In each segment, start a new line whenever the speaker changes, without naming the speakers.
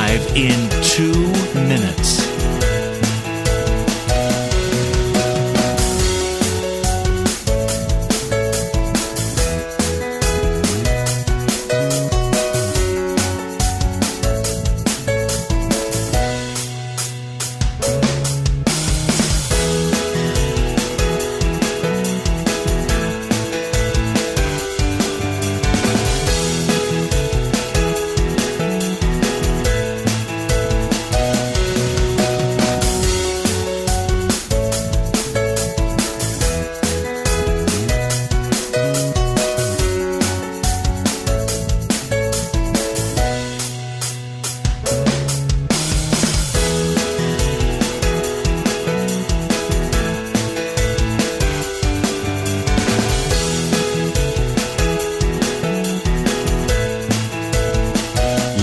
live in 2 minutes.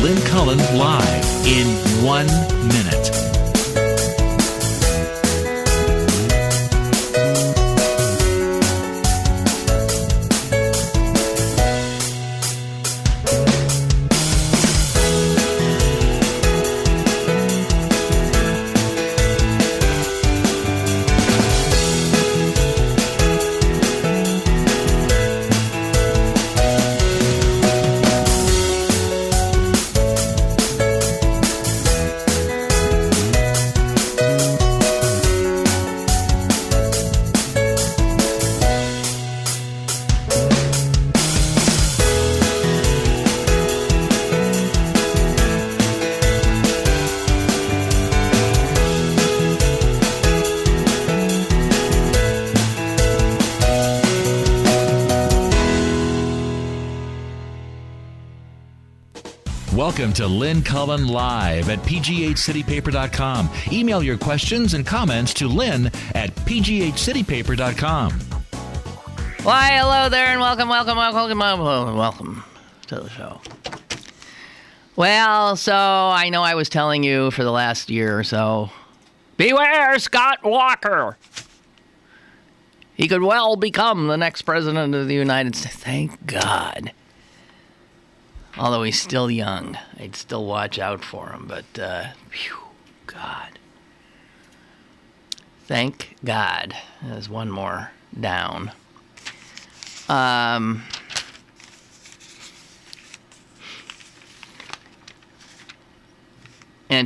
Lynn Cullen live in 1 minute. Welcome to Lynn Cullen Live at pghcitypaper.com. Email your questions and comments to Lynn at pghcitypaper.com.
Why, hello there, and welcome to the show. Well, so I know I was telling you for the last year or so, beware Scott Walker. He could well become the next president of the United States. Thank God. Although he's still young, I'd still watch out for him. But, God. Thank God. There's one more down. And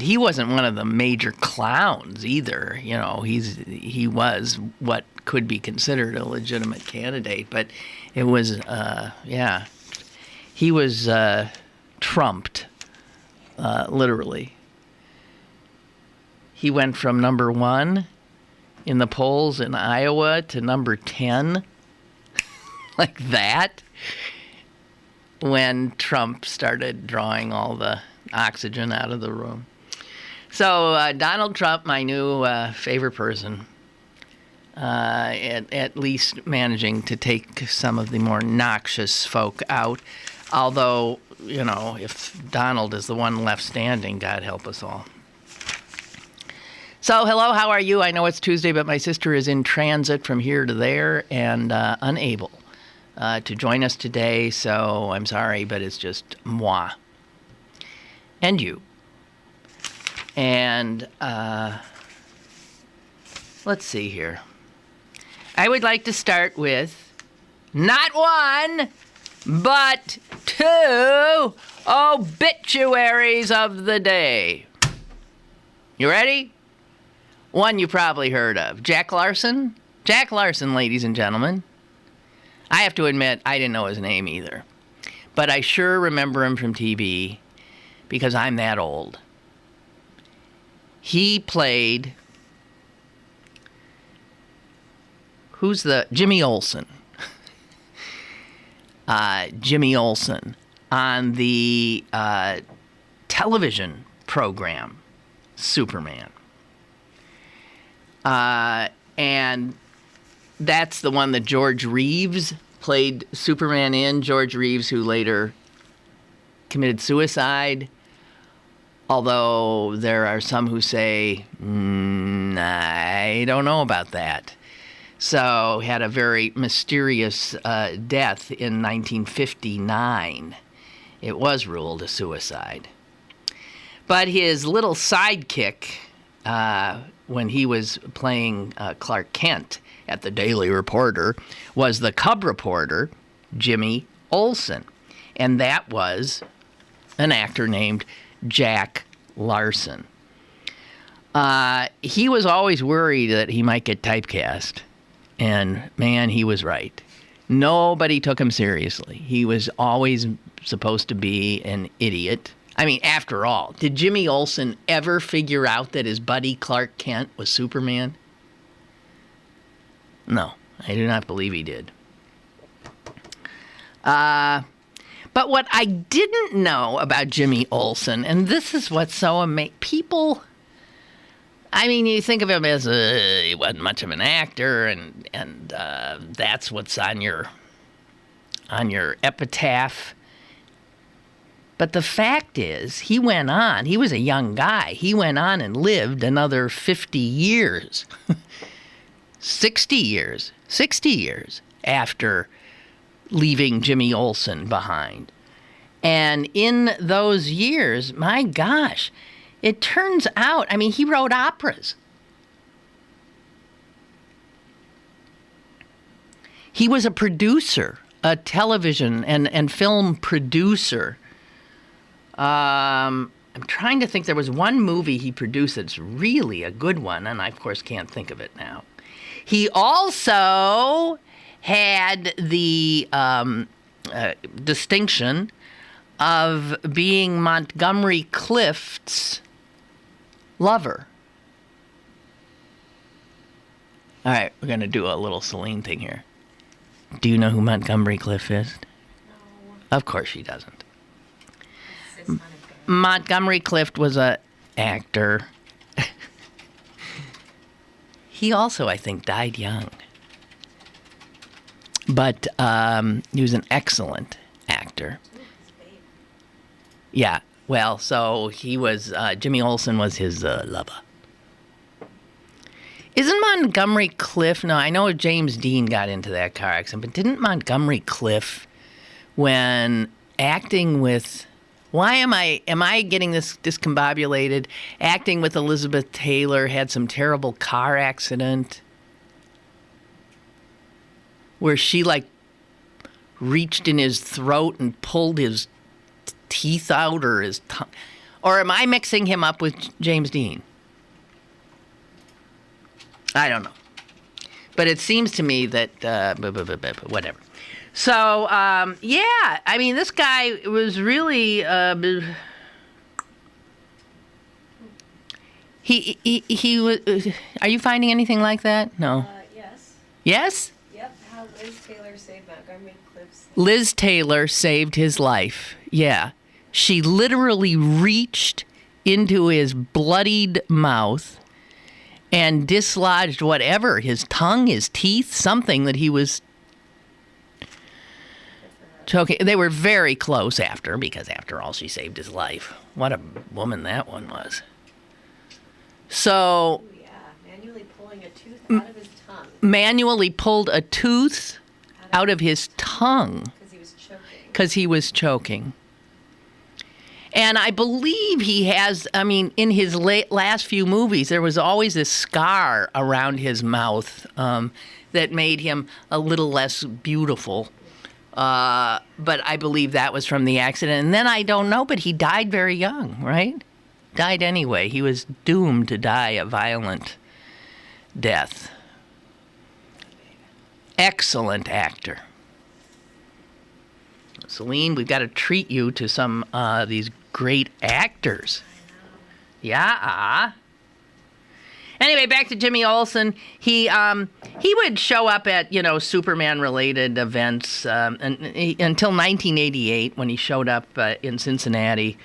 he wasn't one of the major clowns either. You know, he was what could be considered a legitimate candidate. But it was, he was trumped, literally. He went from number 1 in the polls in Iowa to number 10, like that, when Trump started drawing all the oxygen out of the room. So Donald Trump, my new favorite person, at least managing to take some of the more noxious folk out. Although, you know, if Donald is the one left standing, God help us all. So, hello, how are you? I know it's Tuesday, but my sister is in transit from here to there and unable to join us today. So, I'm sorry, but it's just moi and you. And let's see here. I would like to start with not one, but 2 obituaries of the day. You ready? One you probably heard of. Jack Larson. Jack Larson, ladies and gentlemen. I have to admit, I didn't know his name either. But I sure remember him from TV because I'm that old. He played... Jimmy Olsen. Jimmy Olsen on the television program Superman. And that's the one that George Reeves played Superman in. George Reeves, who later committed suicide. Although there are some who say, I don't know about that. So had a very mysterious death in 1959. It was ruled a suicide. But his little sidekick, when he was playing Clark Kent at the Daily Reporter, was the Cub reporter, Jimmy Olsen. And that was an actor named Jack Larson. He was always worried that he might get typecast. And, man, he was right. Nobody took him seriously. He was always supposed to be an idiot. I mean, after all, did Jimmy Olsen ever figure out that his buddy Clark Kent was Superman? No, I do not believe he did. But what I didn't know about Jimmy Olsen, and this is what's so amazing, people, I mean, you think of him as he wasn't much of an actor, and that's what's on your epitaph. But the fact is, he went on, he was a young guy, he went on and lived another 50 years, 60 years after leaving Jimmy Olsen behind. And in those years, my gosh, it turns out, I mean, he wrote operas. He was a producer, a television and film producer. I'm trying to think, there was one movie he produced that's really a good one, and I, of course, can't think of it now. He also had the distinction of being Montgomery Clift's lover. All right, we're going to do a little Celine thing here. Do you know who Montgomery Clift is? No. Of course she doesn't. Montgomery Clift was an actor. He also, I think, died young. But he was an excellent actor. Yeah, well, so he was, Jimmy Olsen was his lover. Isn't Montgomery Clift, no, I know James Dean got into that car accident, but didn't Montgomery Clift, when acting with, am I getting this discombobulated? Acting with Elizabeth Taylor, had some terrible car accident where she, like, reached in his throat and pulled his teeth out, or his tongue. Or am I mixing him up with James Dean? I don't know. But it seems to me that, whatever. So, yeah, I mean, this guy was really, he was, are you finding anything like that? No.
Yes.
Yes?
Yep, how Liz Taylor saved Montgomery Clift's life.
Liz Taylor saved his life. Yeah. She literally reached into his bloodied mouth and dislodged whatever, his tongue, his teeth, something that he was choking. They were very close after, because after all, she saved his life. What a woman that one was. So,
Ooh, yeah, manually pulling a tooth out of his tongue.
Manually pulled a tooth out of his tongue. Because he was choking. And I believe he has, I mean, in his last few movies, there was always this scar around his mouth that made him a little less beautiful. But I believe that was from the accident. And then I don't know, but he died very young, right? Died anyway. He was doomed to die a violent death. Excellent actor. Celine, we've got to treat you to some these great actors. Yeah. Anyway, back to Jimmy Olsen. He would show up at, Superman-related events until 1988, when he showed up in Cincinnati,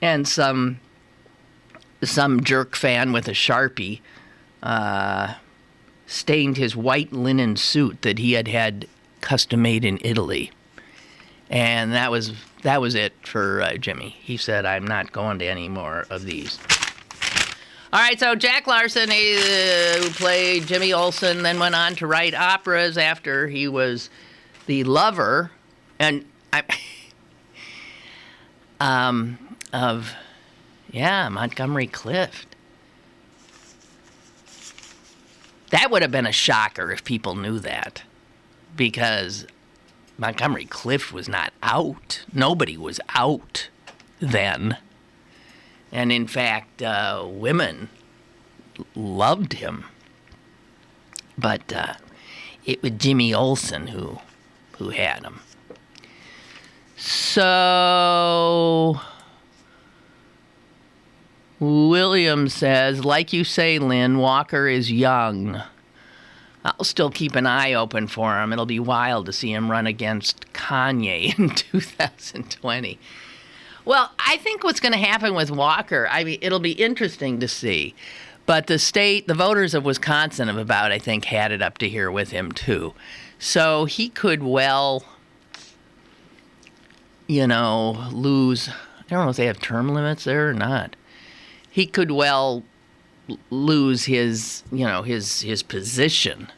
and some jerk fan with a Sharpie stained his white linen suit that he had custom made in Italy. And that was it for Jimmy. He said, I'm not going to any more of these. All right, so Jack Larson, who played Jimmy Olsen, then went on to write operas after he was the lover of Yeah, Montgomery Clift. That would have been a shocker if people knew that, because Montgomery Clift was not out. Nobody was out then. And in fact, women loved him. But it was Jimmy Olsen who had him. So William says, like you say, Lynn, Walker is young. I'll still keep an eye open for him. It'll be wild to see him run against Kanye in 2020. Well, I think what's going to happen with Walker, I mean, it'll be interesting to see. But the voters of Wisconsin have about, I think, had it up to here with him, too. So he could well, lose. I don't know if they have term limits there or not. He could well lose his position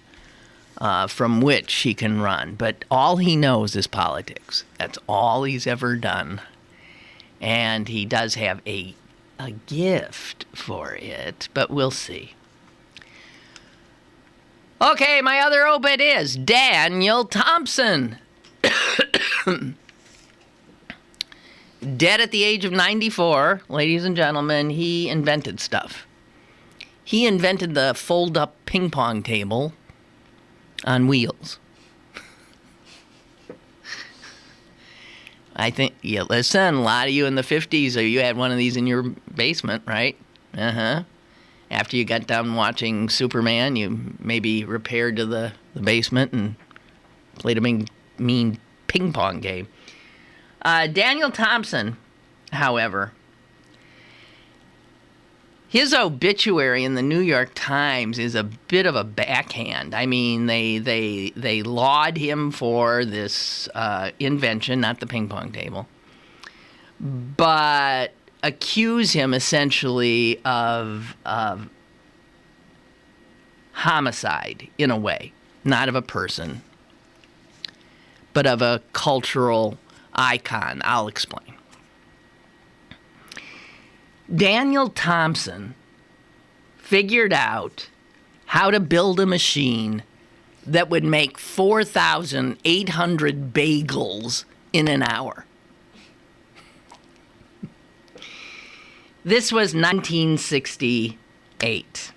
from which he can run. But all he knows is politics. That's all he's ever done. And he does have a gift for it, but we'll see. Okay, my other obit is Daniel Thompson. Dead at the age of 94, ladies and gentlemen. He invented stuff. He invented the fold-up ping pong table on wheels. I think, listen, a lot of you in the 50s, you had one of these in your basement, right? After you got done watching Superman, you maybe repaired to the basement and played a mean ping pong game. Daniel Thompson, however, his obituary in the New York Times is a bit of a backhand. I mean, they laud him for this invention, not the ping pong table, but accuse him essentially of homicide in a way, not of a person, but of a cultural icon. I'll explain. Daniel Thompson figured out how to build a machine that would make 4,800 bagels in an hour. This was 1968.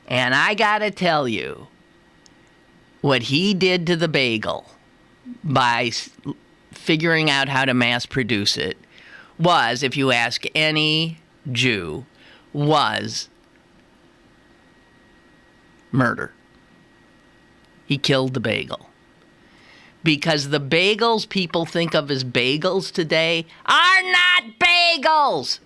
And I gotta tell you, what he did to the bagel by figuring out how to mass produce it was, if you ask any Jew, was murder. He killed the bagel. Because the bagels people think of as bagels today are not bagels!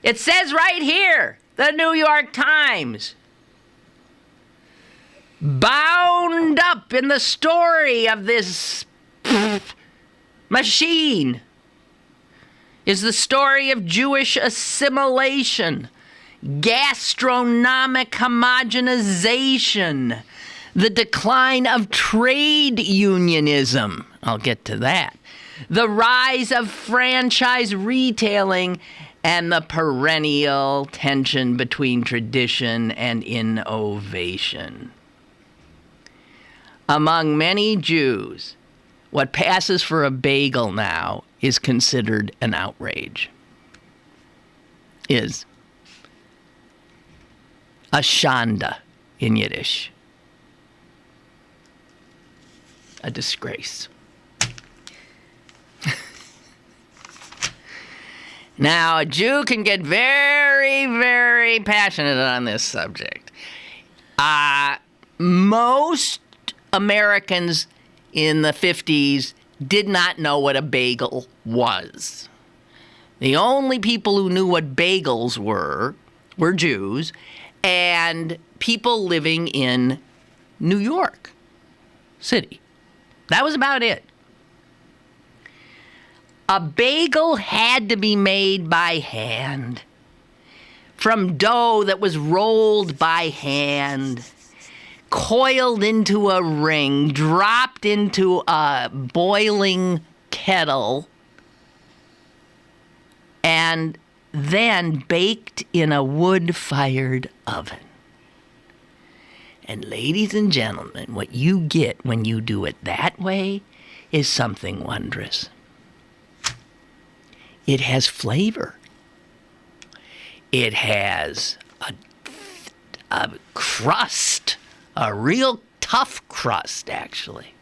It says right here, the New York Times, bound up in the story of this machine is the story of Jewish assimilation, gastronomic homogenization, the decline of trade unionism. I'll get to that. The rise of franchise retailing and the perennial tension between tradition and innovation. Among many Jews, what passes for a bagel now is considered an outrage. Is a shanda in Yiddish. A disgrace. Now, a Jew can get very, very passionate on this subject. Most Americans in the 50s did not know what a bagel was. The only people who knew what bagels were Jews and people living in New York City. That was about it. A bagel had to be made by hand, from dough that was rolled by hand, coiled into a ring, dropped into a boiling kettle, and then baked in a wood-fired oven. And ladies and gentlemen, what you get when you do it that way is something wondrous. It has flavor. It has a crust, a real tough crust, actually.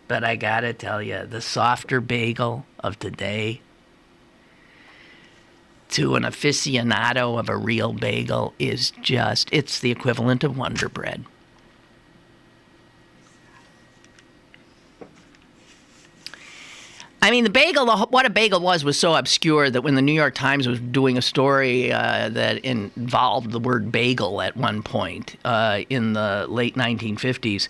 But I gotta tell you, the softer bagel of today, to an aficionado of a real bagel, is just, it's the equivalent of Wonder Bread. I mean, the bagel, what a bagel was so obscure that when the New York Times was doing a story that involved the word bagel at one point in the late 1950s,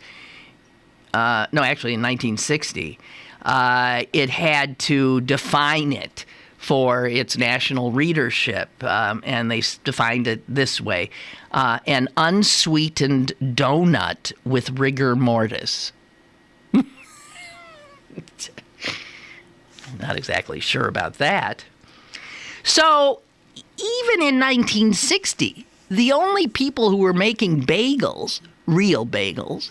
no, actually in 1960, it had to define it for its national readership, and they defined it this way: an unsweetened donut with rigor mortis. Not exactly sure about that. So, even in 1960, the only people who were making bagels, real bagels,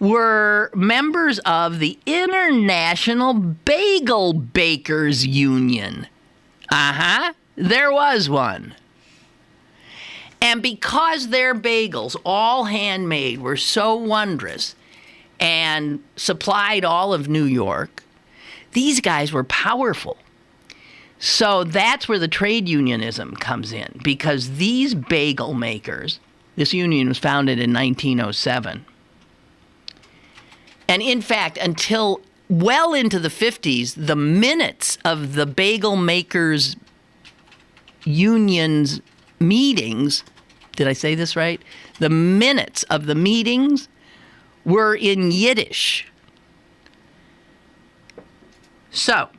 were members of the International Bagel Bakers Union. There was one. And because their bagels, all handmade, were so wondrous and supplied all of New York, these guys were powerful. So that's where the trade unionism comes in, because these bagel makers, this union was founded in 1907. And in fact, until well into the 50s, the minutes of the bagel makers union's meetings, did I say this right? The minutes of the meetings were in Yiddish. So,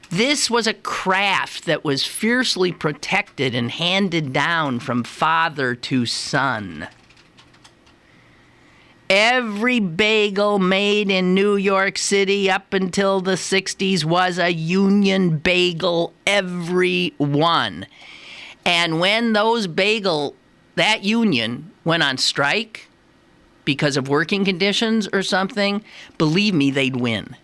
this was a craft that was fiercely protected and handed down from father to son. Every bagel made in New York City up until the 60s was a union bagel, every one. And when that union went on strike because of working conditions or something, believe me, they'd win.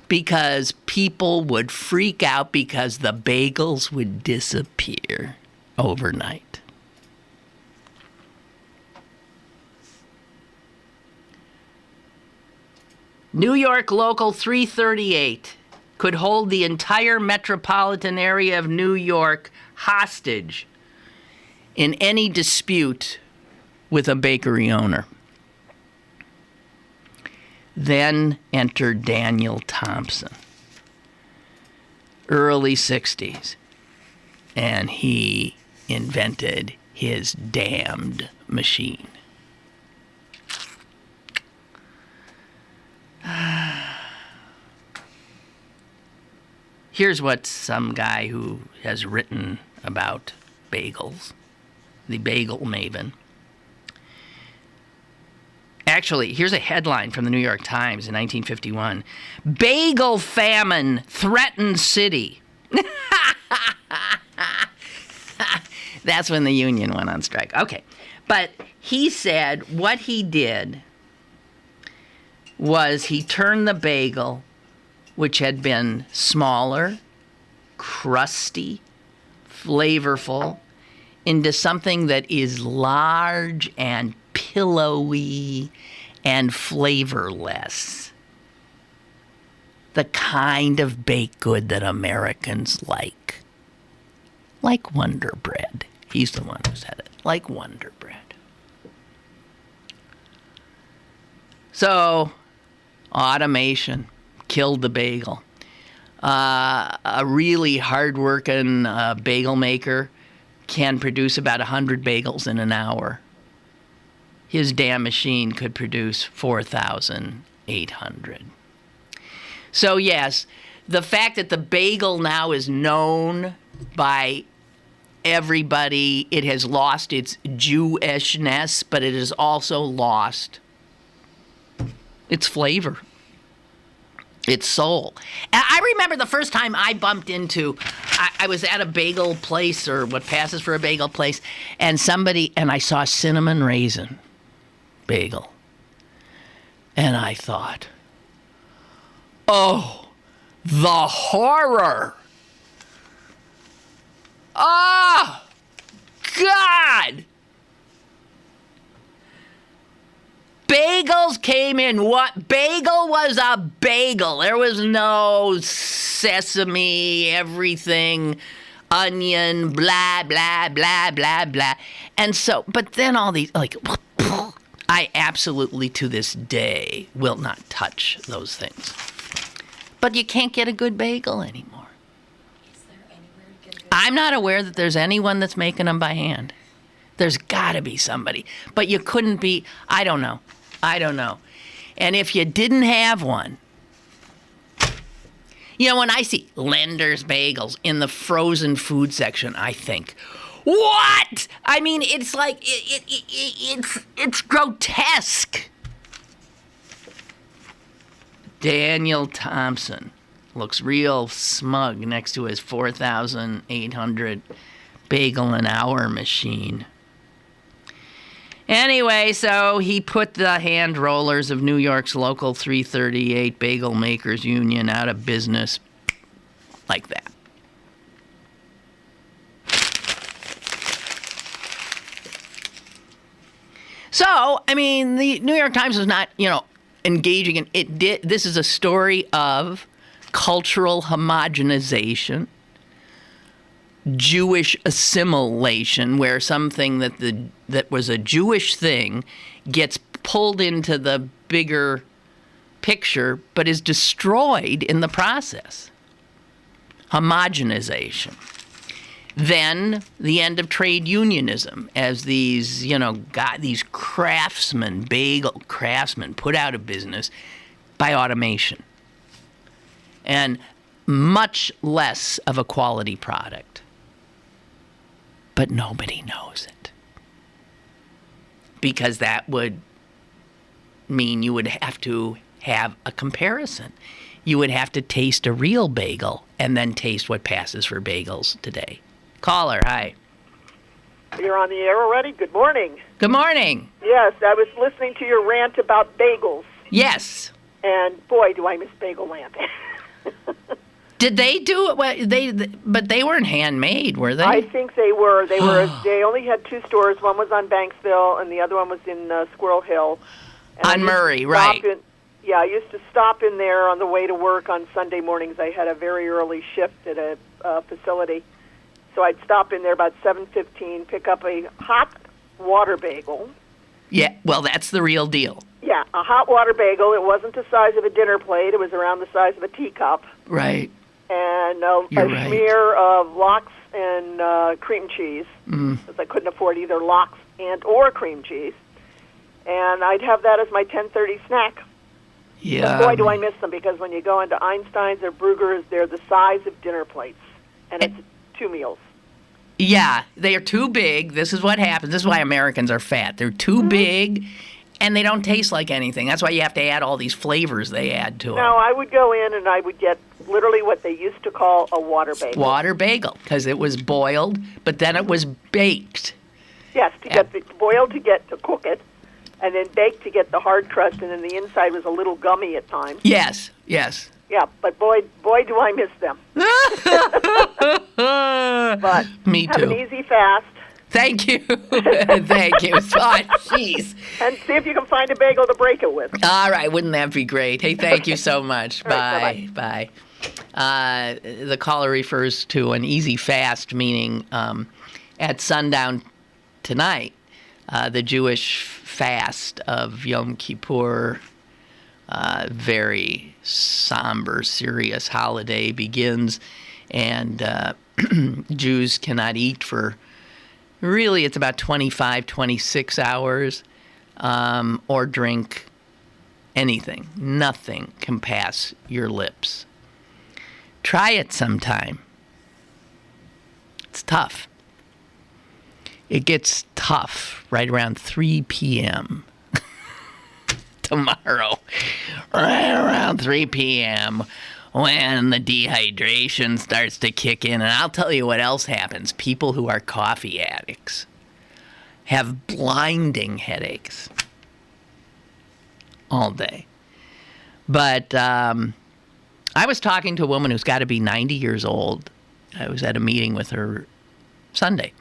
Because people would freak out because the bagels would disappear overnight. New York Local 338 could hold the entire metropolitan area of New York hostage in any dispute with a bakery owner. Then entered Daniel Thompson, early 60s, and he invented his damned machine. Here's what some guy who has written about bagels, the bagel maven. Actually, here's a headline from the New York Times in 1951. Bagel famine threatens city. That's when the union went on strike. Okay. But he said what he did was he turned the bagel, which had been smaller, crusty, flavorful, into something that is large and pillowy and flavorless. The kind of baked good that Americans like. Like Wonder Bread. He's the one who said it. Like Wonder Bread. So, automation killed the bagel. A really hard-working bagel maker can produce about 100 bagels in an hour. His damn machine could produce 4,800. So yes, the fact that the bagel now is known by everybody. It has lost its Jewishness, but it has also lost its flavor, its soul. And I remember the first time I bumped into, I was at a bagel place, or what passes for a bagel place, and I saw cinnamon raisin bagel. And I thought, oh, the horror. Oh, God. Bagels came in what? Bagel was a bagel. There was no sesame, everything, onion, blah, blah, blah, blah, blah. And so, but then all these, like, I absolutely to this day will not touch those things. But you can't get a good bagel anymore.
Is there anywhere to get a good
I'm not aware that there's anyone that's making them by hand. There's got to be somebody. But you couldn't be, I don't know. And if you didn't have one, when I see Lender's Bagels in the frozen food section, I think, what? I mean, it's like, it's grotesque. Daniel Thompson looks real smug next to his 4,800 bagel an hour machine. Anyway, so he put the hand rollers of New York's Local 338 Bagel Makers Union out of business like that. So, I mean, the New York Times was not, engaging in it. This is a story of cultural homogenization, Jewish assimilation, where something that was a Jewish thing gets pulled into the bigger picture, but is destroyed in the process. Homogenization. Then the end of trade unionism, as these, these craftsmen, bagel craftsmen, put out of business by automation. And much less of a quality product. But nobody knows it. Because that would mean you would have to have a comparison. You would have to taste a real bagel and then taste what passes for bagels today. Caller, hi.
You're on the air already? Good morning.
Good morning.
Yes, I was listening to your rant about bagels.
Yes.
And boy, do I miss Bagel Land.
Did they do it? Well, but they weren't handmade, were they?
I think they were. They were. They only had two stores. One was on Banksville, and the other one was in Squirrel Hill. And
on Murray, right?
I used to stop in there on the way to work on Sunday mornings. I had a very early shift at a facility, so I'd stop in there about 7:15, pick up a hot water bagel.
Yeah, well, that's the real deal.
Yeah, a hot water bagel. It wasn't the size of a dinner plate. It was around the size of a teacup.
Right.
And a smear of lox and cream cheese, because I couldn't afford either lox or cream cheese. And I'd have that as my 10:30 snack.
Yeah.
But boy, do I miss them, because when you go into Einstein's or Bruegger's, they're the size of dinner plates, and it's 2 meals.
Yeah, they are too big. This is what happens. This is why Americans are fat. They're too big, and they don't taste like anything. That's why you have to add all these flavors they add to them.
No, I would go in and I would get literally what they used to call a water bagel.
Water bagel, because it was boiled, but then it was baked.
Yes, to get the boiled to cook it, and then baked to get the hard crust, and then the inside was a little gummy at times.
Yes.
Yeah, but boy, do I miss them. But
me too.
Have an easy fast.
Thank you. Thank you. Oh, jeez.
And see if you can find a bagel to break it with.
All right. Wouldn't that be great? Hey, thank you so much.
Right,
Bye. The caller refers to an easy fast, meaning at sundown tonight, the Jewish fast of Yom Kippur, very somber, serious holiday begins, and Jews cannot eat for, really, it's about 25, 26 hours, or drink anything. Nothing can pass your lips. Try it sometime. It's tough. It gets tough right around 3 p.m. tomorrow. Right around 3 p.m. when the dehydration starts to kick in. And I'll tell you what else happens. People who are coffee addicts have blinding headaches all day. But I was talking to a woman who's got to be 90 years old. I was at a meeting with her Sunday.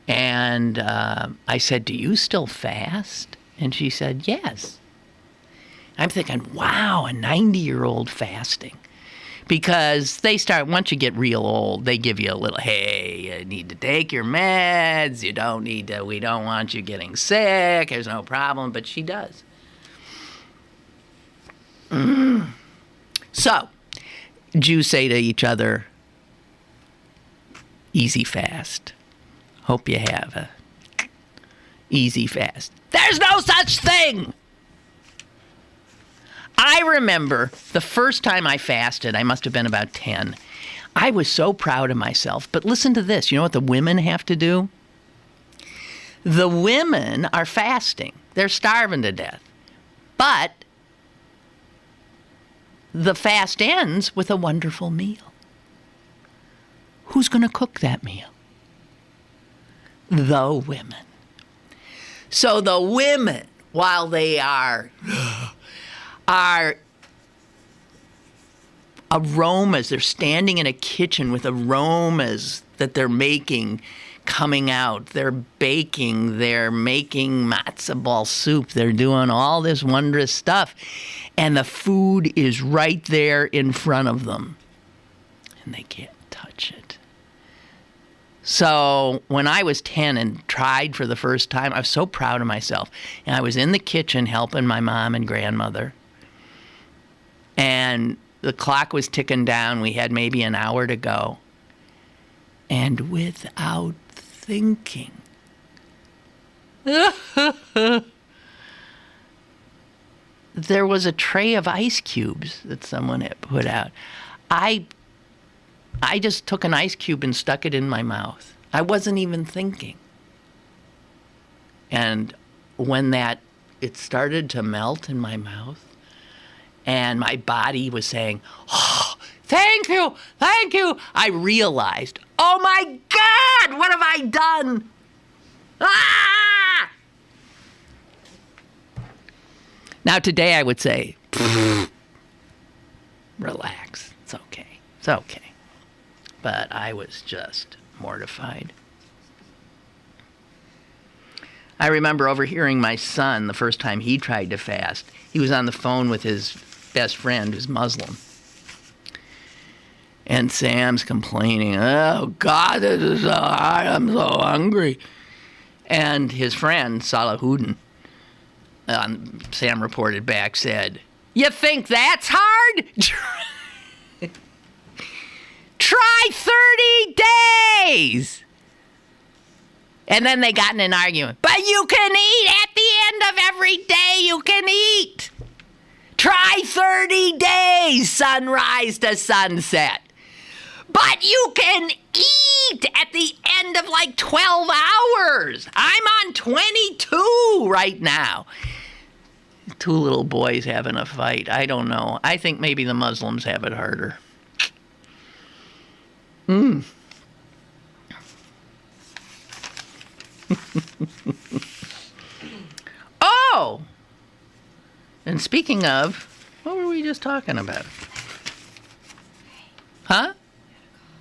And I said, do you still fast? And she said, yes. I'm thinking, wow, a 90-year-old fasting. Because they start, once you get real old, they give you a little, hey, you need to take your meds. You don't need to, we don't want you getting sick. There's no problem. But she does. So, Jews say to each other, easy fast. Hope you have a easy fast. There's no such thing! I remember the first time I fasted, I must have been about 10. I was so proud of myself. But listen to this. You know what the women have to do? The women are fasting. They're starving to death. But the fast ends with a wonderful meal. Who's going to cook that meal? The women. So the women, while they are aromas, they're standing in a kitchen with aromas that they're making coming out. They're baking, they're making matzo ball soup, they're doing all this wondrous stuff. And the food is right there in front of them. And they can't touch it. So when I was 10 and tried for the first time, I was so proud of myself. And I was in the kitchen helping my mom and grandmother. And the clock was ticking down. We had maybe an hour to go. And without thinking, there was a tray of ice cubes that someone had put out. I just took an ice cube and stuck it in my mouth. I wasn't even thinking. And when it started to melt in my mouth, and my body was saying, oh, thank you, I realized, oh my God, what have I done? Ah! Now today I would say, relax, it's okay. But I was just mortified. I remember overhearing my son the first time he tried to fast. He was on the phone with his best friend who's Muslim. And Sam's complaining, oh God, this is so hard, I'm so hungry. And his friend, Salahuddin, Sam reported back, said, you think that's hard? Try 30 days. And then they got in an argument. But you can eat at the end of every day. You can eat. Try 30 days, sunrise to sunset. But you can eat at the end of like 12 hours. I'm on 22 right now. Two little boys having a fight. I don't know. I think maybe the Muslims have it harder. Oh! And speaking of, what were we just talking about? Huh?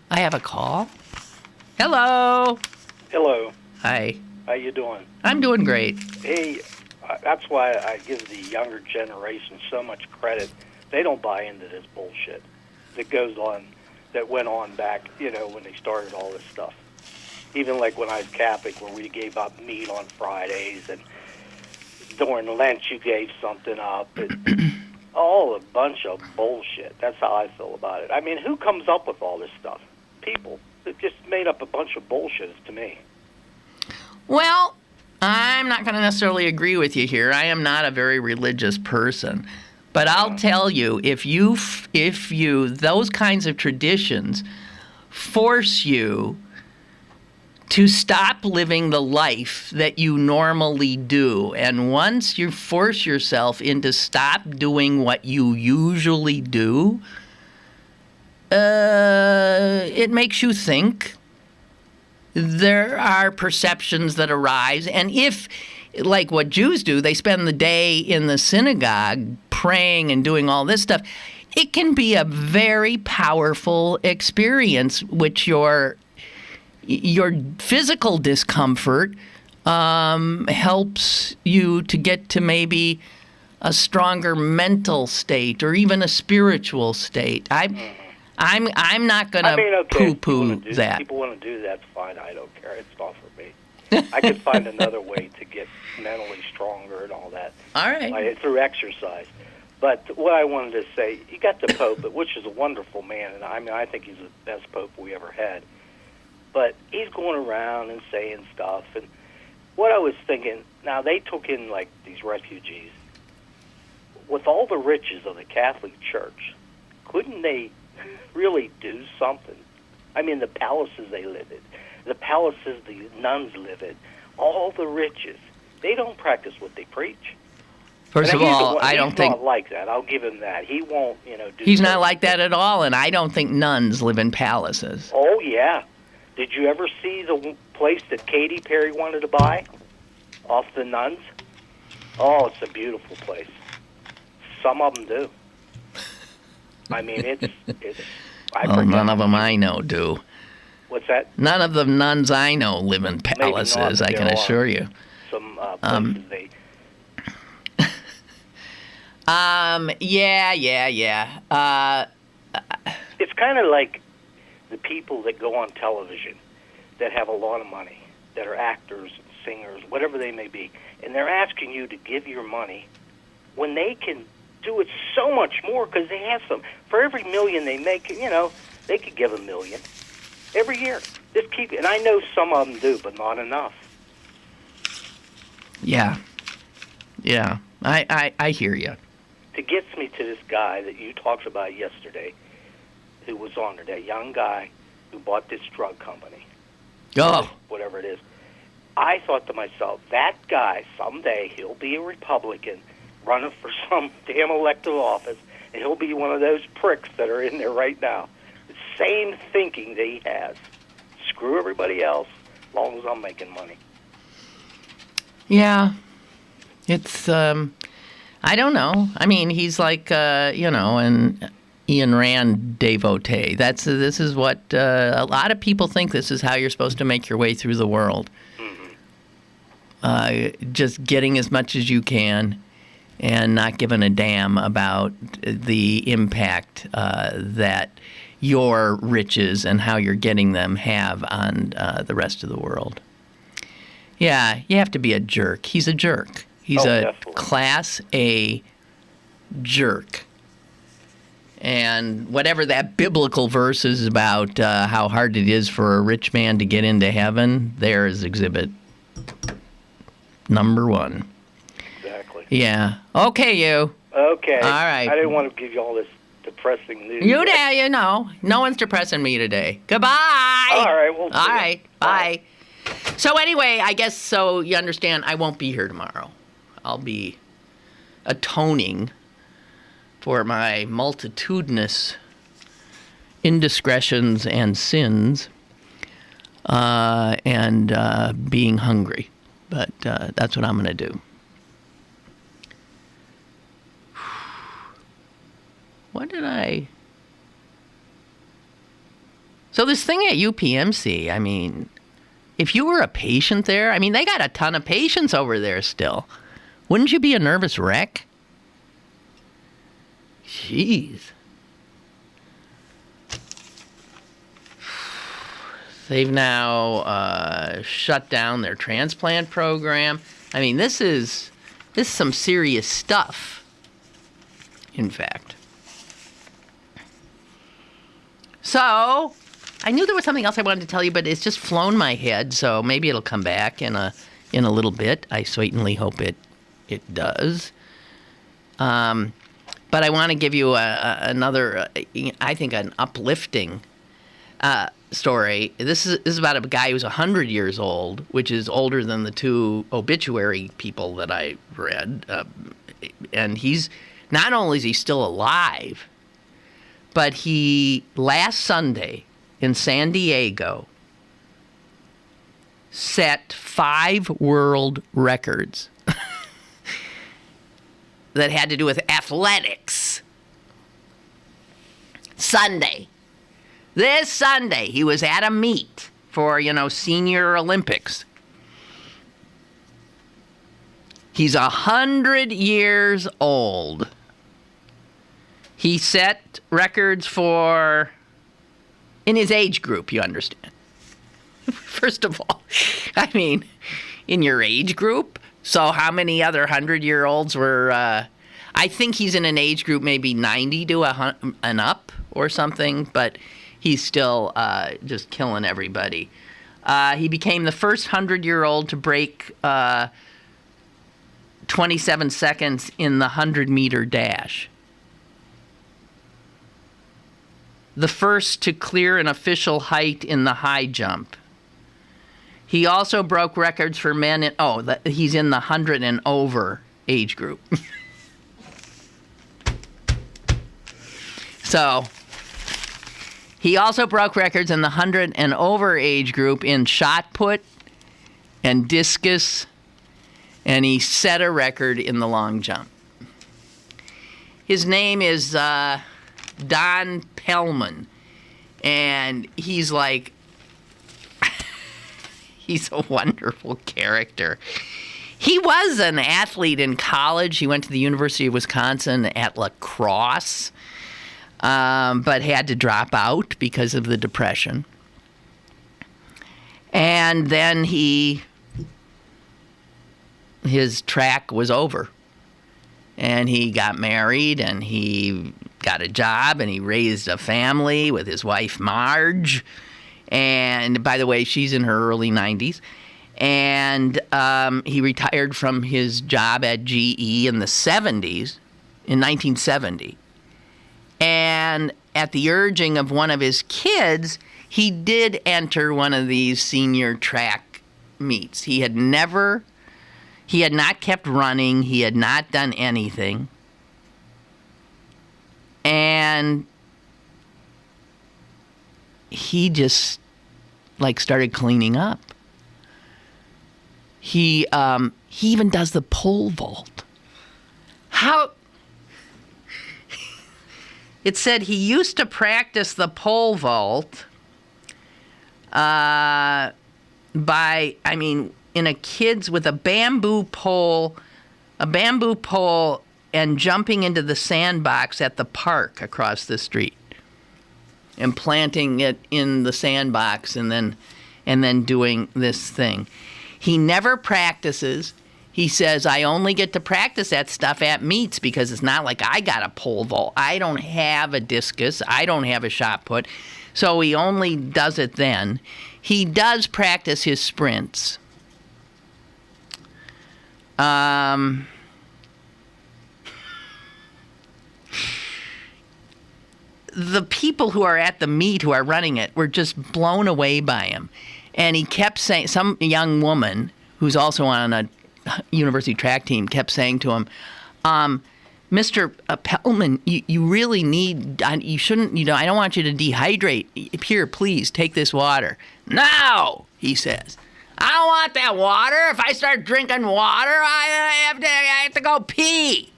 I have a call? Hello!
Hello.
Hi.
How you doing?
I'm doing great.
Hey, that's why I give the younger generation so much credit. They don't buy into this bullshit that goes on, that went on back, when they started all this stuff. Even like when I was Catholic, where we gave up meat on Fridays, and during Lent you gave something up. All a bunch of bullshit. That's how I feel about it. I mean, who comes up with all this stuff? People. It just made up a bunch of bullshit to me.
Well, I'm not going to necessarily agree with you here. I am not a very religious person. But I'll tell you, if you those kinds of traditions force you to stop living the life that you normally do. And once you force yourself into stop doing what you usually do, it makes you think. There are perceptions that arise. And if, like what Jews do, they spend the day in the synagogue praying and doing all this stuff, it can be a very powerful experience, which your physical discomfort helps you to get to maybe a stronger mental state or even a spiritual state. I'm not going to poo-poo that.
People want to do that, fine. I don't care. It's not for me. I can find another way to get mentally stronger and all that.
All right.
Through exercise. But what I wanted to say, you got the Pope, which is a wonderful man, and I think he's the best Pope we ever had. But he's going around and saying stuff. And what I was thinking, now they took in, like, these refugees. With all the riches of the Catholic Church, couldn't they really do something? I mean, the palaces they live in, the palaces the nuns live in, all the riches. They don't practice what they preach.
First of all, I don't think...
He's not like that. I'll give him that. He won't, do...
He's not like that at all, and I don't think nuns live in palaces.
Oh, yeah. Did you ever see the place that Katy Perry wanted to buy off the nuns? Oh, it's a beautiful place. Some of them do. I mean, it's
none of them I know do.
What's that?
None of the nuns I know live in palaces, I can assure you.
Some places they...
Yeah.
It's kind of like the people that go on television that have a lot of money, that are actors, singers, whatever they may be, and they're asking you to give your money when they can do it so much more because they have some. For every million they make, they could give $1 million every year. Just keep it. And I know some of them do, but not enough.
Yeah. I hear you.
It gets me to this guy that you talked about yesterday who was on there, that young guy who bought this drug company.
Oh.
Whatever it is. I thought to myself, that guy, someday he'll be a Republican running for some damn elective office, and he'll be one of those pricks that are in there right now. The same thinking that he has. Screw everybody else, as long as I'm making money.
Yeah. It's, I don't know. I mean, he's like, an Ayn Rand devotee. This is what a lot of people think this is how you're supposed to make your way through the world. Mm-hmm. Just getting as much as you can and not giving a damn about the impact that your riches and how you're getting them have on the rest of the world. Yeah, you have to be a jerk. He's a jerk. He's
definitely.
Class A jerk. And whatever that biblical verse is about how hard it is for a rich man to get into heaven, there is exhibit number 1.
Exactly.
Yeah. Okay, you.
Okay.
All right.
I didn't want to give you all this depressing news.
No one's depressing me today. Goodbye.
All right. Well,
all right. Bye. So anyway, I guess so you understand I won't be here tomorrow. I'll be atoning for my multitudinous indiscretions and sins and being hungry. But that's what I'm going to do. What did I... So this thing at UPMC, I mean, if you were a patient there, I mean, they got a ton of patients over there still. Wouldn't you be a nervous wreck? Jeez. They've now shut down their transplant program. I mean, this is some serious stuff, in fact. So, I knew there was something else I wanted to tell you, but it's just flown my head, so maybe it'll come back in a little bit. I certainly hope it does. But I want to give you another, I think, an uplifting story. This is about a guy who's 100 years old, which is older than the two obituary people that I read. And he's, not only is he still alive, but he, last Sunday in San Diego, set 5 world records that had to do with athletics. This Sunday, he was at a meet for, Senior Olympics. He's 100 years old. He set records in his age group, you understand. First of all, in your age group? So how many other 100-year-olds were, I think he's in an age group maybe 90 to and up or something, but he's still just killing everybody. He became the first 100-year-old to break 27 seconds in the 100-meter dash. The first to clear an official height in the high jump. He also broke records for men he's in the 100 and over age group. So, he also broke records in the 100 and over age group in shot put and discus, and he set a record in the long jump. His name is Don Pelman, and he's a wonderful character. He was an athlete in college. He went to the University of Wisconsin at lacrosse, but had to drop out because of the Depression. And then his track was over. And he got married, and he got a job, and he raised a family with his wife, Marge. And by the way, she's in her early 90s. And he retired from his job at GE in the 70s, in 1970. And at the urging of one of his kids, he did enter one of these senior track meets. He had not kept running. He had not done anything. And he just started cleaning up. He even does the pole vault. It said he used to practice the pole vault in a kids with a bamboo pole and jumping into the sandbox at the park across the street and planting it in the sandbox and then doing this thing. He never practices. He says, I only get to practice that stuff at meets because it's not like I got a pole vault. I don't have a discus. I don't have a shot put. So he only does it then. He does practice his sprints. The people who are at the meet, who are running it, were just blown away by him. And he kept saying, some young woman who's also on a university track team kept saying to him, Mr. Pelman, you really need, you shouldn't, I don't want you to dehydrate. Here, please, take this water. No, he says. I don't want that water. If I start drinking water, I have to go pee.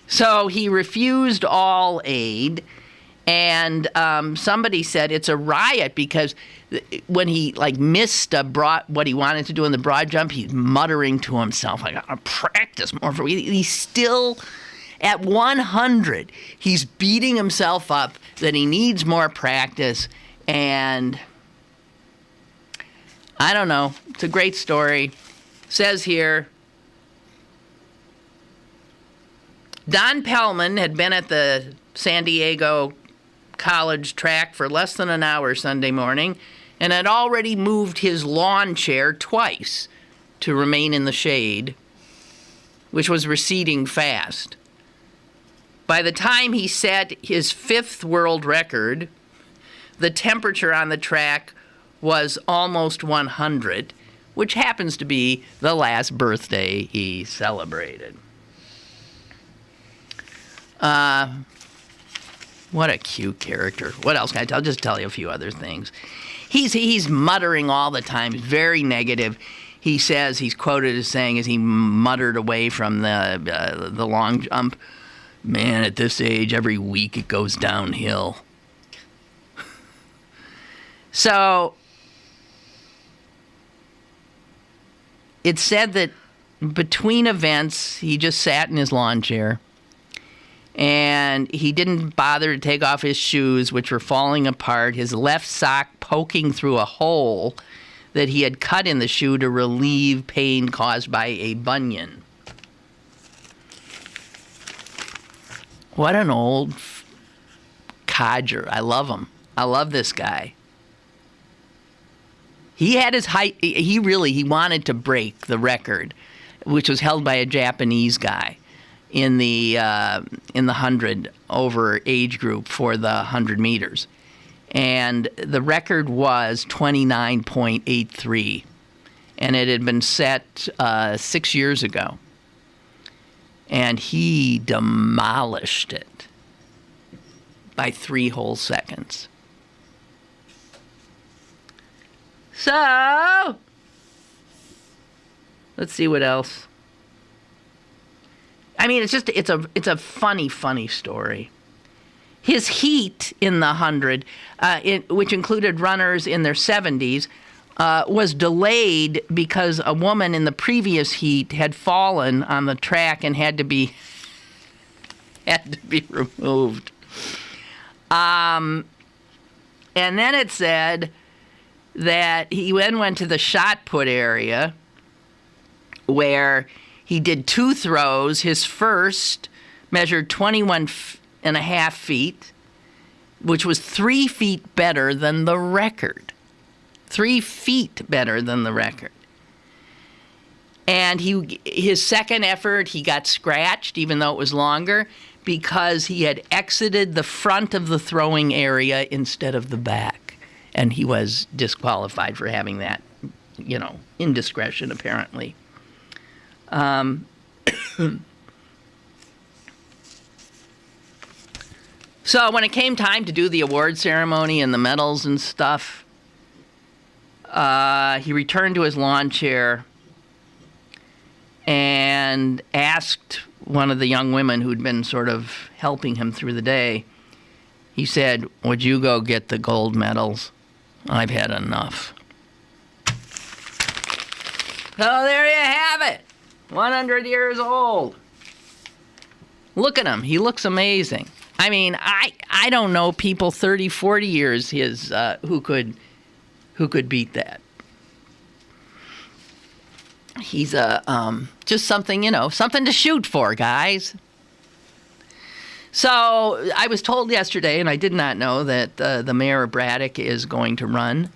So he refused all aid, and somebody said it's a riot because when he missed what he wanted to do in the broad jump, he's muttering to himself, I gotta practice more. He's still at 100. He's beating himself up that he needs more practice, and I don't know. It's a great story. Says here, Don Pelman had been at the San Diego College track for less than an hour Sunday morning and had already moved his lawn chair twice to remain in the shade, which was receding fast. By the time he set his 5th world record, the temperature on the track was almost 100, which happens to be the last birthday he celebrated. What a cute character. What else can I tell? I'll just tell you a few other things. He's muttering all the time, very negative. He says, he's quoted as saying, as he muttered away from the long jump, "Man, at this age, every week it goes downhill." So, it's said that between events, he just sat in his lawn chair, and he didn't bother to take off his shoes, which were falling apart, his left sock poking through a hole that he had cut in the shoe to relieve pain caused by a bunion. What an old codger. I love him. I love this guy. He had his height. He wanted to break the record, which was held by a Japanese guy in the 100 over age group for the 100 meters. And the record was 29.83. And it had been set 6 years ago. And he demolished it by 3 whole seconds. So, let's see what else. I mean, it's a funny story. His heat in the 100, which included runners in their 70s, was delayed because a woman in the previous heat had fallen on the track and had to be removed. And then it said that he then went to the shot put area where he did 2 throws. His first measured 21.5 feet, which was 3 feet better than the record. 3 feet better than the record. And his second effort, he got scratched, even though it was longer, because he had exited the front of the throwing area instead of the back. And he was disqualified for having that, indiscretion, apparently. So when it came time to do the award ceremony and the medals and stuff, he returned to his lawn chair and asked one of the young women who'd been sort of helping him through the day, he said, "Would you go get the gold medals? I've had enough." So there you have it. 100 years old. Look at him. He looks amazing. I mean, I don't know people 30, 40 years his who could beat that. He's just something, something to shoot for, guys. So I was told yesterday, and I did not know, that the mayor of Braddock is going to run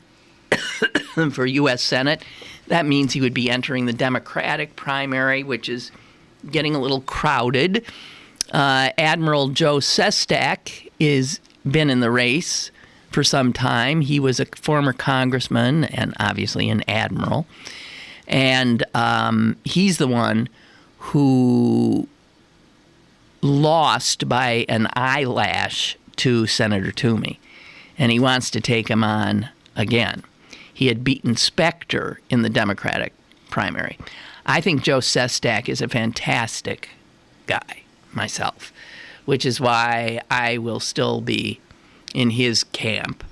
for U.S. Senate. That means he would be entering the Democratic primary, which is getting a little crowded. Admiral Joe Sestak has been in the race for some time. He was a former congressman and obviously an admiral. And he's the one who lost by an eyelash to Senator Toomey. And he wants to take him on again. He had beaten Specter in the Democratic primary. I think Joe Sestak is a fantastic guy myself, which is why I will still be in his camp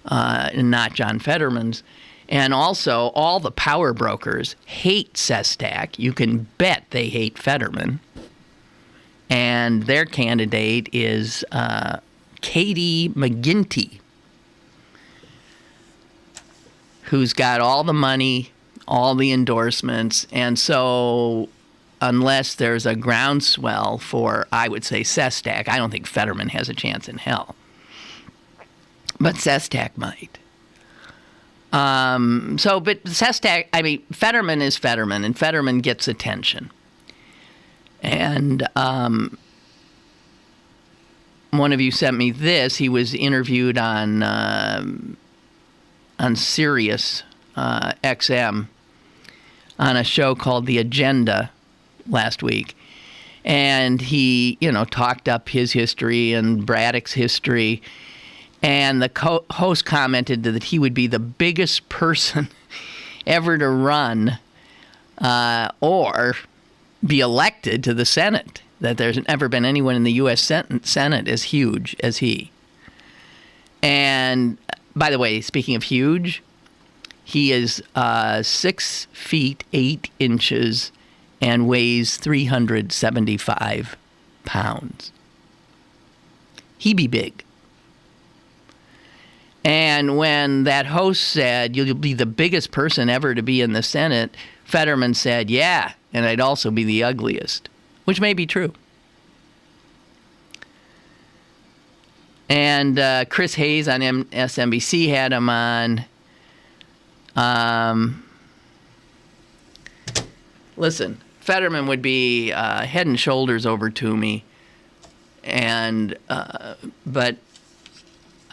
and not John Fetterman's. And also, all the power brokers hate Sestak. You can bet they hate Fetterman. And their candidate is Katie McGinty, who's got all the money, all the endorsements. And so unless there's a groundswell for, I would say, Sestak, I don't think Fetterman has a chance in hell. But Sestak might. But Fetterman is Fetterman, and Fetterman gets attention. And one of you sent me this. He was interviewed on Sirius XM on a show called The Agenda last week. And he, talked up his history and Braddock's history. And the host commented that he would be the biggest person ever to run or be elected to the Senate, that there's never been anyone in the U.S. Senate as huge as he. And, by the way, speaking of huge, he is 6 feet 8 inches and weighs 375 pounds. He be big. And when that host said, you'll be the biggest person ever to be in the Senate, Fetterman said, yeah, and I'd also be the ugliest, which may be true. And Chris Hayes on MSNBC had him on. Listen, Fetterman would be head and shoulders over to me, and but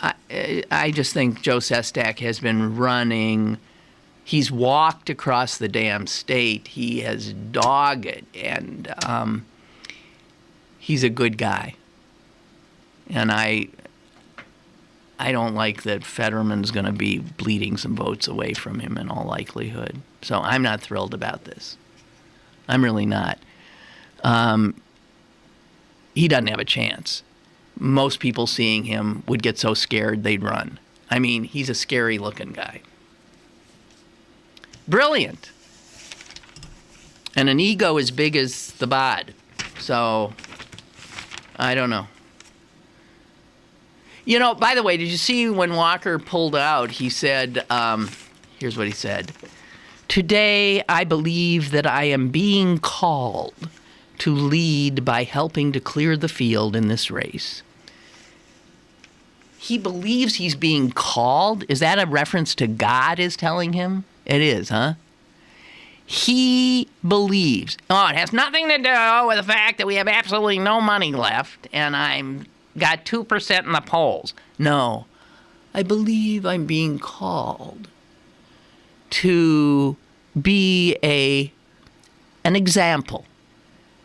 I just think Joe Sestak has been running. He's walked across the damn state. He has dogged, and he's a good guy. And I don't like that Fetterman's going to be bleeding some votes away from him in all likelihood. So I'm not thrilled about this. I'm really not. He doesn't have a chance. Most people seeing him would get so scared they'd run. I mean, he's a scary-looking guy. Brilliant. And an ego as big as the bod. So, I don't know. By the way, did you see when Walker pulled out, he said, here's what he said. Today, I believe that I am being called to lead by helping to clear the field in this race. He believes he's being called? Is that a reference to God is telling him? It is, huh? He believes. Oh, it has nothing to do with the fact that we have absolutely no money left and I'm got 2% in the polls. No. I believe I'm being called to be an example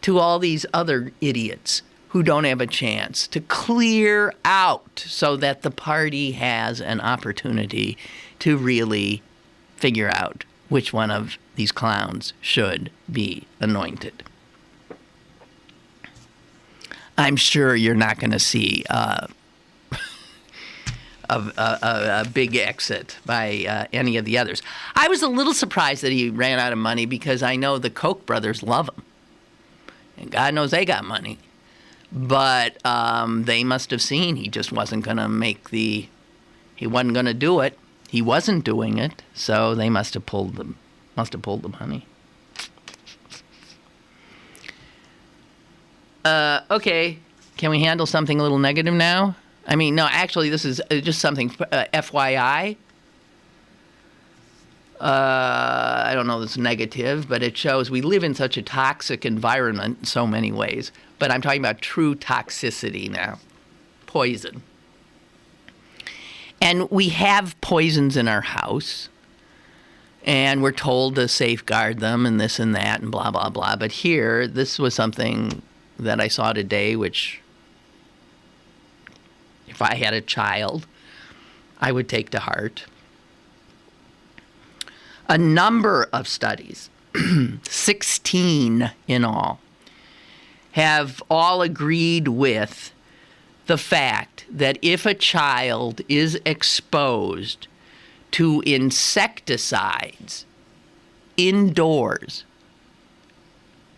to all these other idiots who don't have a chance, to clear out so that the party has an opportunity to really figure out which one of these clowns should be anointed. I'm sure you're not going to see a big exit by any of the others. I was a little surprised that he ran out of money because I know the Koch brothers love him. And God knows they got money. But they must have seen he just wasn't going to he wasn't going to do it. He wasn't doing it, so they must have pulled the money. Okay, can we handle something a little negative now? I mean, no, actually, this is just something FYI. I don't know if it's negative, but it shows we live in such a toxic environment in so many ways. But I'm talking about true toxicity now. Poison. And we have poisons in our house. And we're told to safeguard them and this and that and blah, blah, blah. But here, this was something that I saw today, which if I had a child, I would take to heart. A number of studies, 16 in all, have all agreed with the fact that if a child is exposed to insecticides indoors,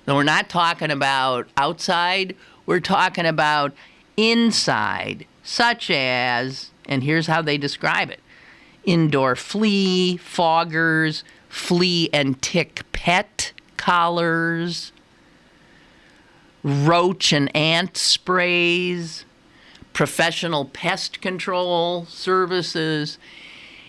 now we're not talking about outside, we're talking about inside, such as, and here's how they describe it, indoor flea foggers, flea and tick pet collars, roach and ant sprays, professional pest control services.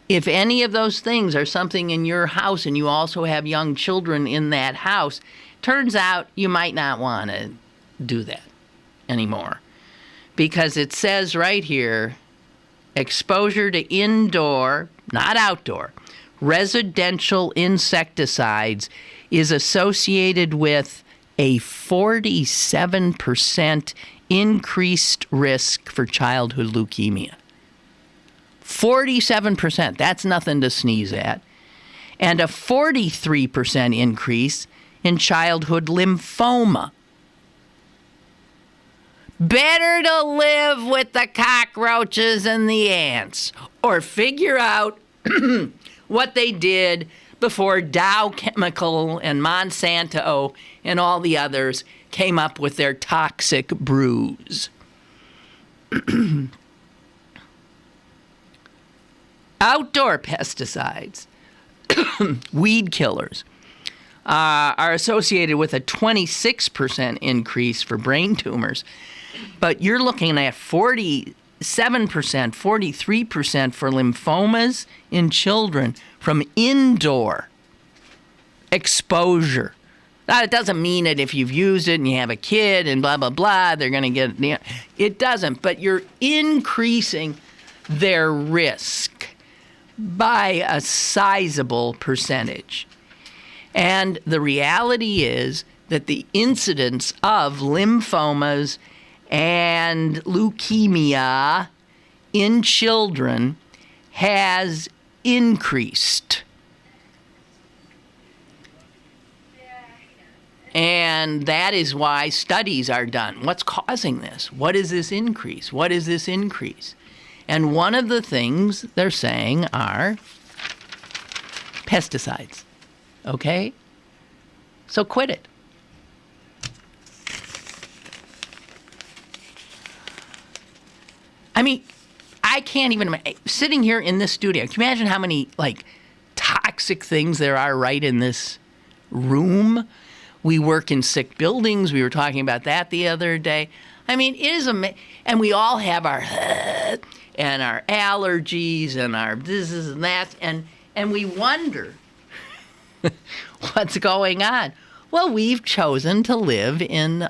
If any of those things are something in your house and you also have young children in that house, turns out you might not want to do that anymore. because it says right here, exposure to indoor, not outdoor, residential insecticides is associated with a 47% increased risk for childhood leukemia. 47%, that's nothing to sneeze at. And a 43% increase in childhood lymphoma. Better to live with the cockroaches and the ants, or figure out what they did before Dow Chemical and Monsanto and all the others came up with their toxic brews. Outdoor pesticides, weed killers, are associated with a 26% increase for brain tumors. But you're looking at 47%, 43% for lymphomas in children from indoor exposure. Now, it doesn't mean that if you've used it and you have a kid and blah, blah, blah, they're going to get it. It doesn't, but you're increasing their risk by a sizable percentage. And the reality is that the incidence of lymphomas and leukemia in children has increased. And that is why studies are done. What's causing this? What is this increase? What is this increase? And one of the things they're saying are pesticides. Okay? So quit it. I mean, I can't even imagine. Sitting here in this studio, can you imagine how many, toxic things there are right in this room? We work in sick buildings. We were talking about that the other day. I mean, it is amazing. And we all have our and our allergies and our this and that. And we wonder what's going on. Well, we've chosen to live in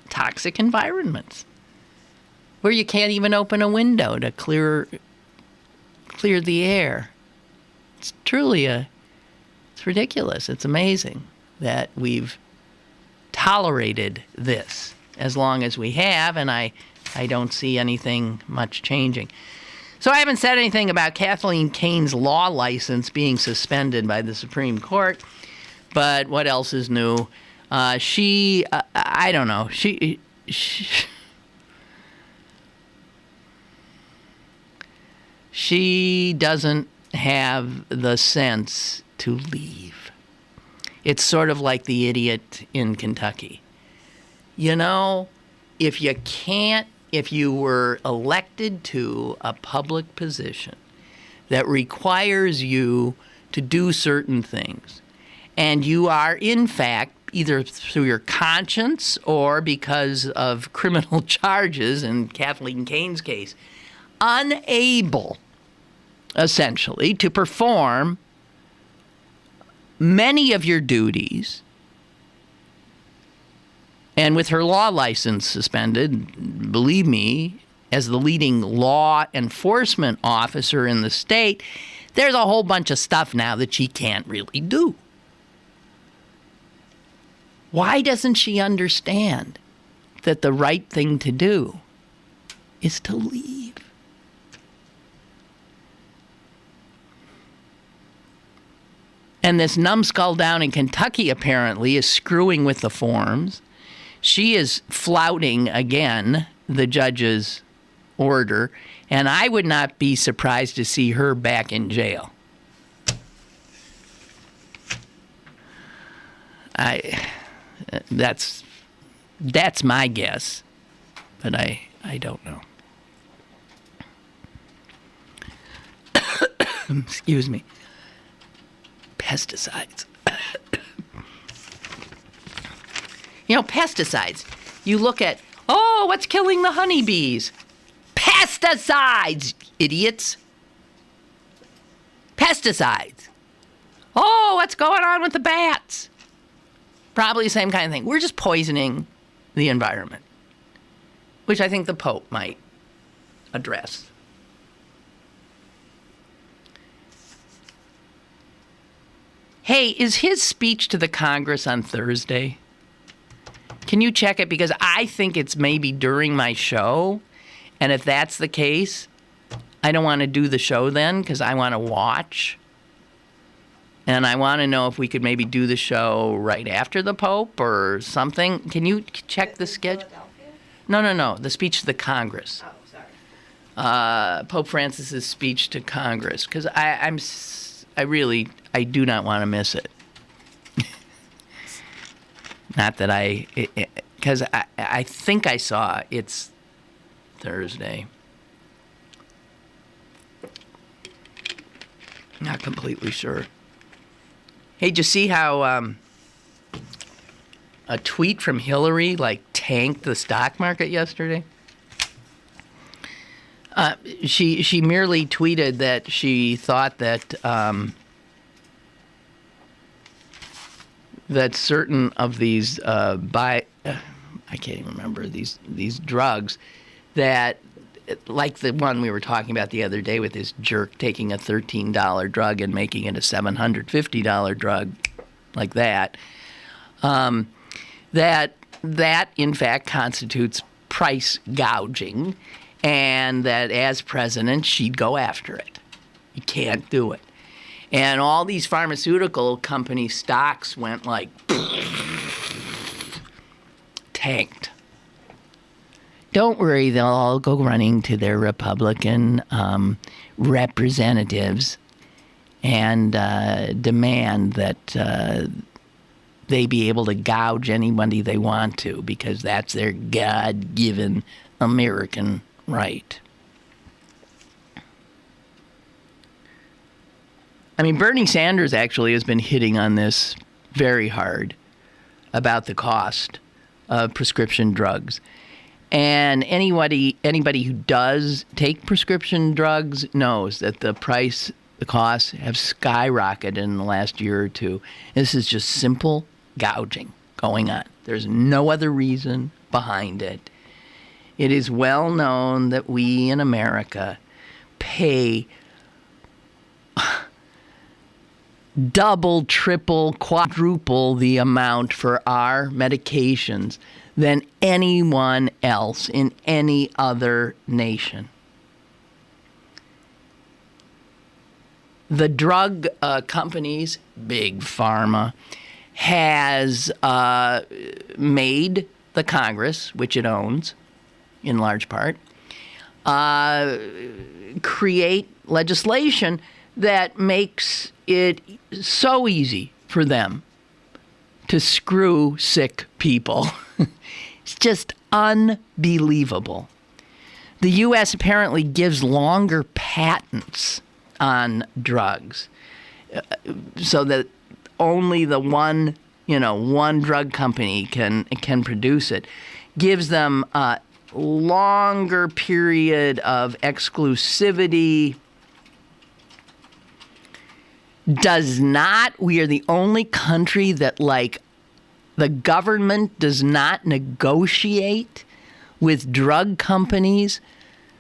toxic environments where you can't even open a window to clear the air. It's truly it's ridiculous. It's amazing that we've tolerated this as long as we have, and I don't see anything much changing. So I haven't said anything about Kathleen Kane's law license being suspended by the Supreme Court, but what else is new? I don't know. She doesn't have the sense to leave. It's sort of like the idiot in Kentucky. You know, if you were elected to a public position that requires you to do certain things, and you are, in fact, either through your conscience or because of criminal charges, in Kathleen Kane's case, unable, essentially, to perform many of your duties, and with her law license suspended, believe me, as the leading law enforcement officer in the state, there's a whole bunch of stuff now that she can't really do. Why doesn't she understand that the right thing to do is to leave? And this numbskull down in Kentucky apparently is screwing with the forms. She is flouting again the judge's order, and I would not be surprised to see her back in jail. That's my guess, but I don't know. Excuse me. Pesticides. Pesticides. You look at, what's killing the honeybees? Pesticides, idiots. Pesticides. What's going on with the bats? Probably the same kind of thing. We're just poisoning the environment. which I think the Pope might address. Hey, is his speech to the Congress on Thursday? Can you check it? Because I think it's maybe during my show. And if that's the case, I don't want to do the show then because I want to watch. And I want to know if we could maybe do the show right after the Pope or something. Can you check the schedule? No. The speech to the Congress.
Oh, sorry.
Pope Francis's speech to Congress. Because I do not want to miss it. Not that because I think I saw it's Thursday. Not completely sure. Hey, did you see how a tweet from Hillary tanked the stock market yesterday? She merely tweeted that she thought that that certain of these I can't even remember these drugs that, like the one we were talking about the other day with this jerk taking a $13 drug and making it a $750 drug, like that, that in fact constitutes price gouging, and that as president she'd go after it. You can't do it. And all these pharmaceutical company stocks went tanked. Don't worry, they'll all go running to their Republican representatives and demand that they be able to gouge anybody they want to, because that's their God-given American right. I mean, Bernie Sanders actually has been hitting on this very hard about the cost of prescription drugs. And anybody who does take prescription drugs knows that the costs have skyrocketed in the last year or two. This is just simple gouging going on. There's no other reason behind it. It is well known that we in America pay double, triple, quadruple the amount for our medications than anyone else in any other nation. The drug companies, Big Pharma, has made the Congress, which it owns in large part, create legislation that makes it so easy for them to screw sick people. It's just unbelievable. The U.S. apparently gives longer patents on drugs so that only the one drug company can produce it. Gives them a longer period of exclusivity. We are the only country that, the government does not negotiate with drug companies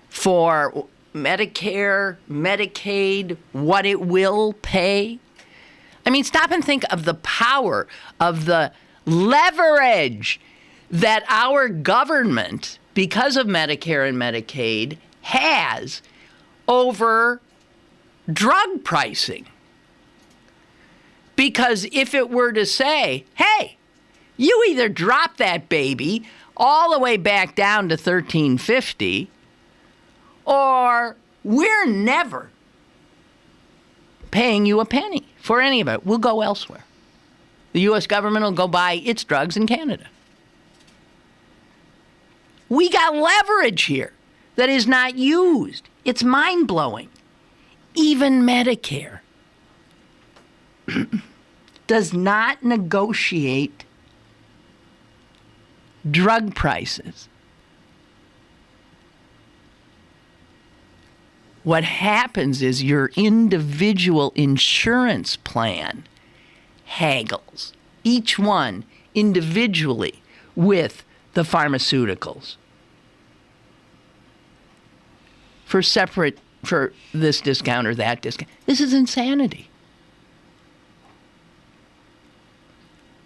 for Medicare, Medicaid, what it will pay. I mean, stop and think of the power of the leverage that our government, because of Medicare and Medicaid, has over drug pricing. Because if it were to say, hey, you either drop that baby all the way back down to $13.50, or we're never paying you a penny for any of it. We'll go elsewhere. The U.S. government will go buy its drugs in Canada. We got leverage here that is not used. It's mind-blowing. Even Medicare does not negotiate drug prices. What happens is your individual insurance plan haggles, each one individually, with the pharmaceuticals. for this discount or that discount. This is insanity.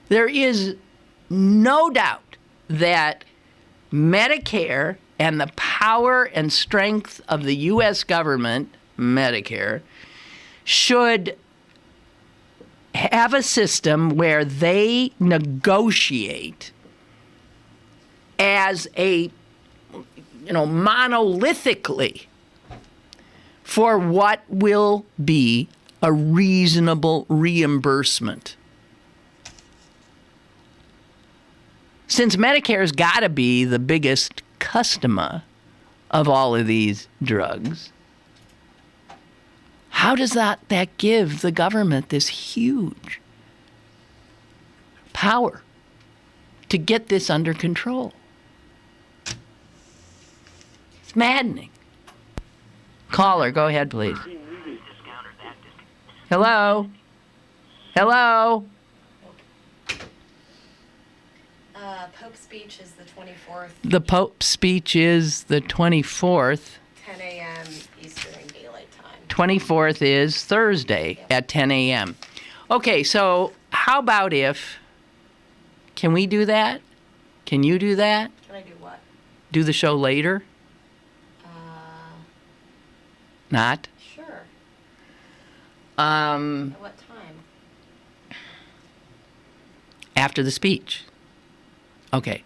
There is no doubt that Medicare and the power and strength of the U.S. government, Medicare, should have a system where they negotiate as monolithically for what will be a reasonable reimbursement. Since Medicare's got to be the biggest customer of all of these drugs, how does that give the government this huge power to get this under control? It's maddening. Caller, go ahead, please. Hello? Hello?
Pope's speech is the 24th,
The Pope's speech is the 24th.
10 a.m. Eastern Daylight Time.
24th is Thursday at 10 a.m. Okay, so how about can we do that? Can you do that?
Can I do what?
Do the show later? Not?
Sure.
At
what time?
After the speech. Okay.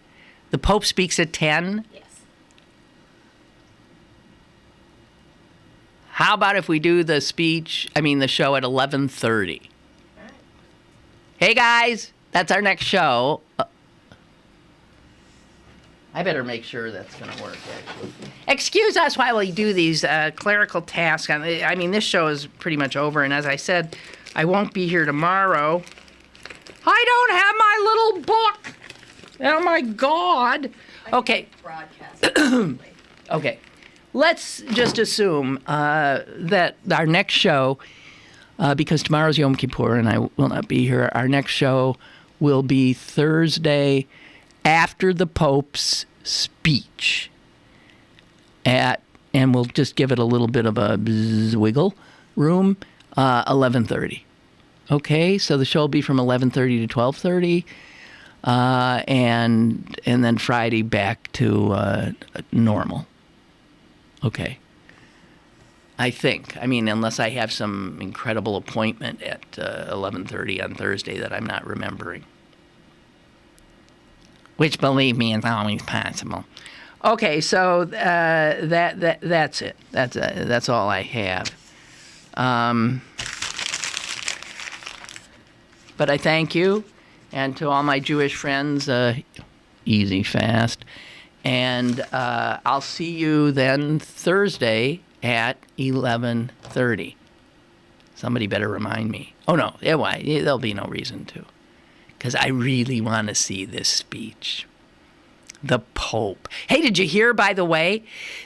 The Pope speaks at 10?
Yes.
How about if we do the show at 11:30?
All right.
Hey guys, that's our next show. I better make sure that's going to work, actually. Excuse us while we do these clerical tasks. This show is pretty much over, and as I said, I won't be here tomorrow. I don't have my little book. Oh, my God. Okay.
Broadcast.
Okay. Let's just assume that our next show, because tomorrow's Yom Kippur and I will not be here, our next show will be Thursday after the Pope's speech. And we'll just give it a little bit of a wiggle room, 11:30. Okay, so the show will be from 11:30 to 12:30. And then Friday back to normal. Okay. I think. Unless I have some incredible appointment at 11:30 on Thursday that I'm not remembering. Which, believe me, is always possible. Okay, so that's it. That's all I have. But I thank you. And to all my Jewish friends, easy fast. And I'll see you then Thursday at 11:30. Somebody better remind me. Oh, no. There'll be no reason to. Because I really want to see this speech. The Pope. Hey, did you hear, by the way,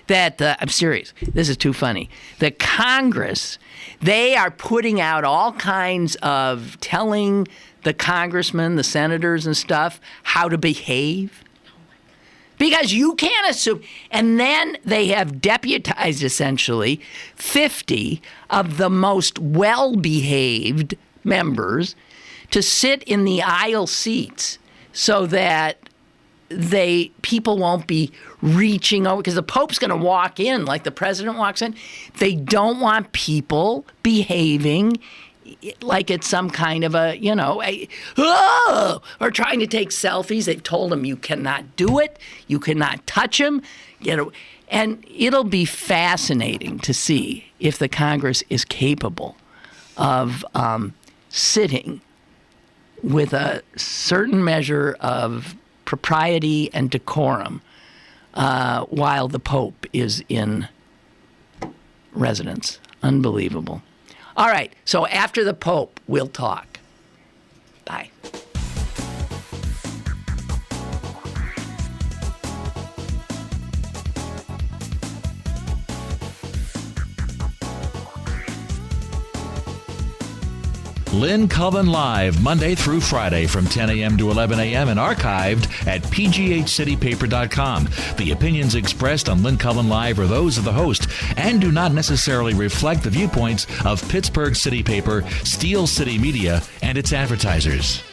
that I'm serious. This is too funny. The Congress, they are putting out all kinds of telling the congressmen, the senators and stuff, how to behave. Because you can't assume. And then they have deputized, essentially, 50 of the most well-behaved members to sit in the aisle seats so that people won't be reaching over, because the Pope's going to walk in like the president walks in. They don't want people behaving like it's some kind of or trying to take selfies. They've told them you cannot do it, you cannot touch them, and it'll be fascinating to see if the Congress is capable of sitting with a certain measure of propriety and decorum while the Pope is in residence. Unbelievable. All right, so after the Pope, we'll talk. Bye.
Lynn Cullen Live, Monday through Friday from 10 a.m. to 11 a.m. and archived at pghcitypaper.com. The opinions expressed on Lynn Cullen Live are those of the host and do not necessarily reflect the viewpoints of Pittsburgh City Paper, Steel City Media, and its advertisers.